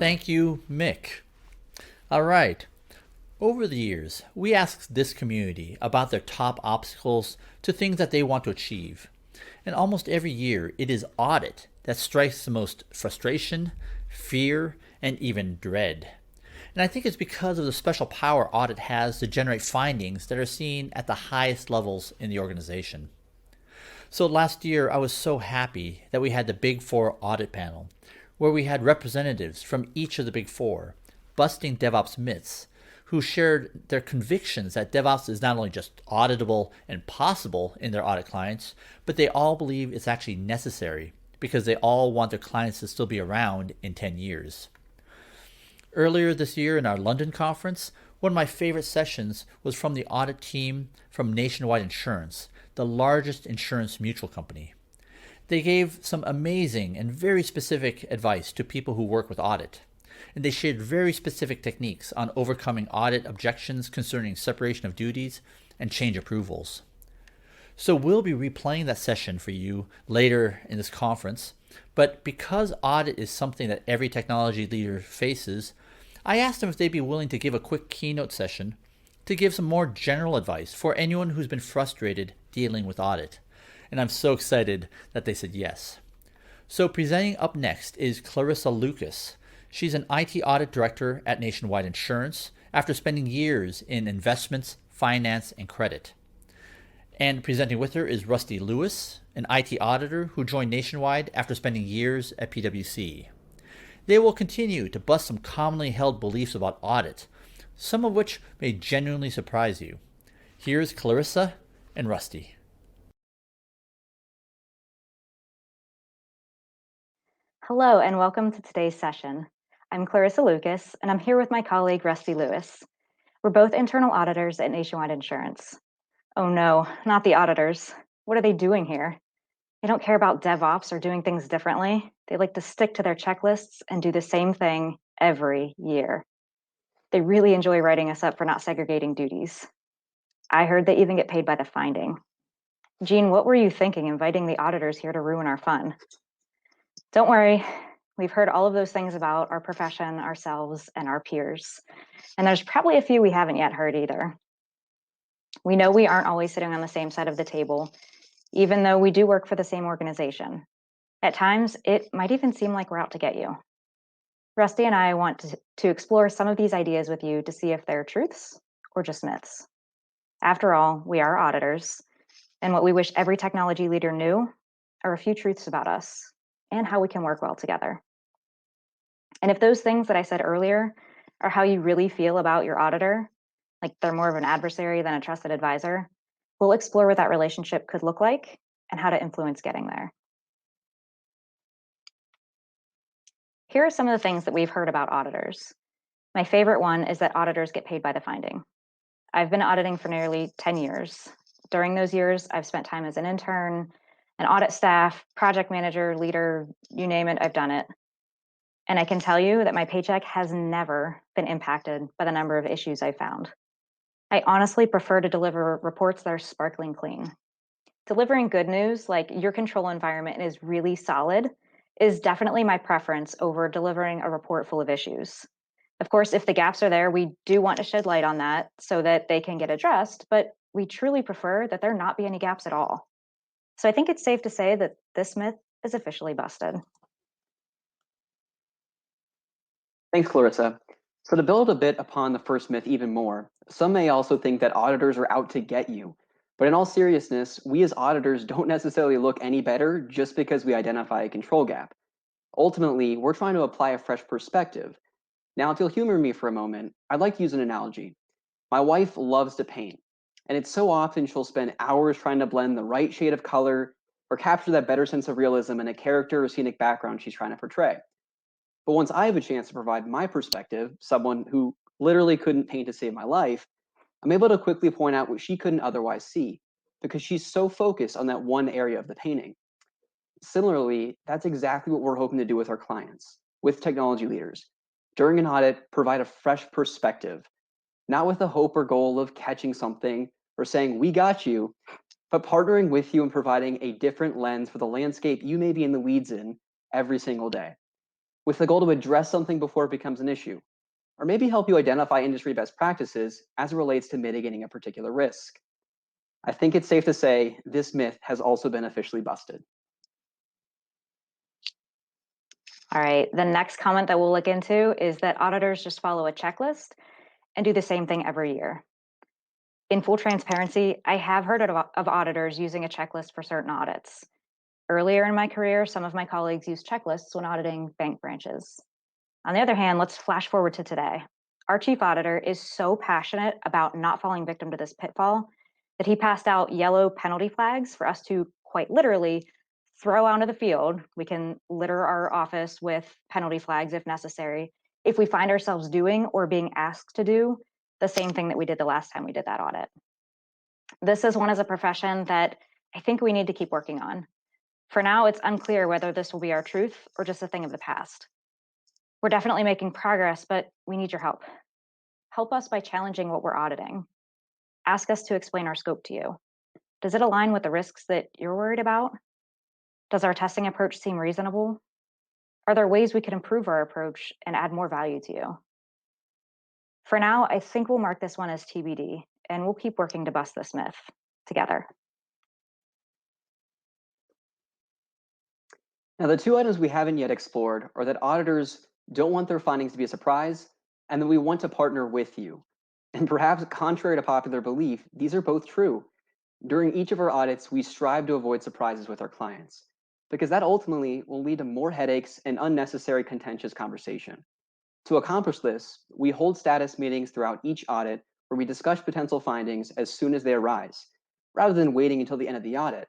Thank you, Mick. All right. Over the years, we asked this community about their top obstacles to things that they want to achieve. And almost every year, it is audit that strikes the most frustration, fear, and even dread. And I think it's because of the special power audit has to generate findings that are seen at the highest levels in the organization. So last year, I was so happy that we had the Big Four audit panel, where we had representatives from each of the Big Four busting DevOps myths, who shared their convictions that DevOps is not only just auditable and possible in their audit clients, but they all believe it's actually necessary because they all want their clients to still be around in 10 years. Earlier this year in our London conference, one of my favorite sessions was from the audit team from Nationwide Insurance, the largest insurance mutual company. They gave some amazing and very specific advice to people who work with audit. And they shared very specific techniques on overcoming audit objections concerning separation of duties and change approvals. So we'll be replaying that session for you later in this conference, but because audit is something that every technology leader faces, I asked them if they'd be willing to give a quick keynote session to give some more general advice for anyone who's been frustrated dealing with audit. And I'm so excited that they said yes. So presenting up next is Clarissa Lucas. She's an IT audit director at Nationwide Insurance after spending years in investments, finance, and credit. And presenting with her is Rusty Lewis, an IT auditor who joined Nationwide after spending years at PwC. They will continue to bust some commonly held beliefs about audit, some of which may genuinely surprise you. Here's Clarissa and Rusty. Hello and welcome to today's session. I'm Clarissa Lucas and I'm here with my colleague Rusty Lewis. We're both internal auditors at Nationwide Insurance. Oh no, not the auditors. What are they doing here? They don't care about DevOps or doing things differently. They like to stick to their checklists and do the same thing every year. They really enjoy writing us up for not segregating duties. I heard they even get paid by the finding. Gene, what were you thinking inviting the auditors here to ruin our fun? Don't worry, we've heard all of those things about our profession, ourselves, and our peers. And there's probably a few we haven't yet heard either. We know we aren't always sitting on the same side of the table, even though we do work for the same organization. At times, it might even seem like we're out to get you. Rusty and I want to explore some of these ideas with you to see if they're truths or just myths. After all, we are auditors, and what we wish every technology leader knew are a few truths about us and how we can work well together. And if those things that I said earlier are how you really feel about your auditor, like they're more of an adversary than a trusted advisor, we'll explore what that relationship could look like and how to influence getting there. Here are some of the things that we've heard about auditors. My favorite one is that auditors get paid by the finding. I've been auditing for nearly 10 years. During those years, I've spent time as an intern, an audit staff, project manager, leader, you name it, I've done it. And I can tell you that my paycheck has never been impacted by the number of issues I found. I honestly prefer to deliver reports that are sparkling clean. Delivering good news, like your control environment is really solid, is definitely my preference over delivering a report full of issues. Of course, if the gaps are there, we do want to shed light on that so that they can get addressed, but we truly prefer that there not be any gaps at all. So I think it's safe to say that this myth is officially busted. Thanks, Clarissa. So to build a bit upon the first myth even more, some may also think that auditors are out to get you. But in all seriousness, we as auditors don't necessarily look any better just because we identify a control gap. Ultimately, we're trying to apply a fresh perspective. Now, if you'll humor me for a moment, I'd like to use an analogy. My wife loves to paint, and it's so often she'll spend hours trying to blend the right shade of color or capture that better sense of realism in a character or scenic background she's trying to portray. But once I have a chance to provide my perspective, someone who literally couldn't paint to save my life, I'm able to quickly point out what she couldn't otherwise see because she's so focused on that one area of the painting. Similarly, that's exactly what we're hoping to do with our clients, with technology leaders. During an audit, provide a fresh perspective, not with the hope or goal of catching something or saying, we got you, but partnering with you and providing a different lens for the landscape you may be in the weeds in every single day. with the goal to address something before it becomes an issue, or maybe help you identify industry best practices as it relates to mitigating a particular risk. I think it's safe to say this myth has also been officially busted. All right, the next comment that we'll look into is that auditors just follow a checklist and do the same thing every year. In full transparency, I have heard of auditors using a checklist for certain audits. Earlier in my career, some of my colleagues used checklists when auditing bank branches. On the other hand, let's flash forward to today. Our chief auditor is so passionate about not falling victim to this pitfall that he passed out yellow penalty flags for us to quite literally throw out of the field. We can litter our office with penalty flags if necessary, if we find ourselves doing or being asked to do the same thing that we did the last time we did that audit. This is one as a profession that I think we need to keep working on. For now, it's unclear whether this will be our truth or just a thing of the past. We're definitely making progress, but we need your help. Help us by challenging what we're auditing. Ask us to explain our scope to you. Does it align with the risks that you're worried about? Does our testing approach seem reasonable? Are there ways we could improve our approach and add more value to you? For now, I think we'll mark this one as TBD, and we'll keep working to bust this myth together. Now, the two items we haven't yet explored are that auditors don't want their findings to be a surprise, and that we want to partner with you. And perhaps contrary to popular belief, these are both true. During each of our audits, we strive to avoid surprises with our clients, because that ultimately will lead to more headaches and unnecessary contentious conversation. To accomplish this, we hold status meetings throughout each audit where we discuss potential findings as soon as they arise, rather than waiting until the end of the audit.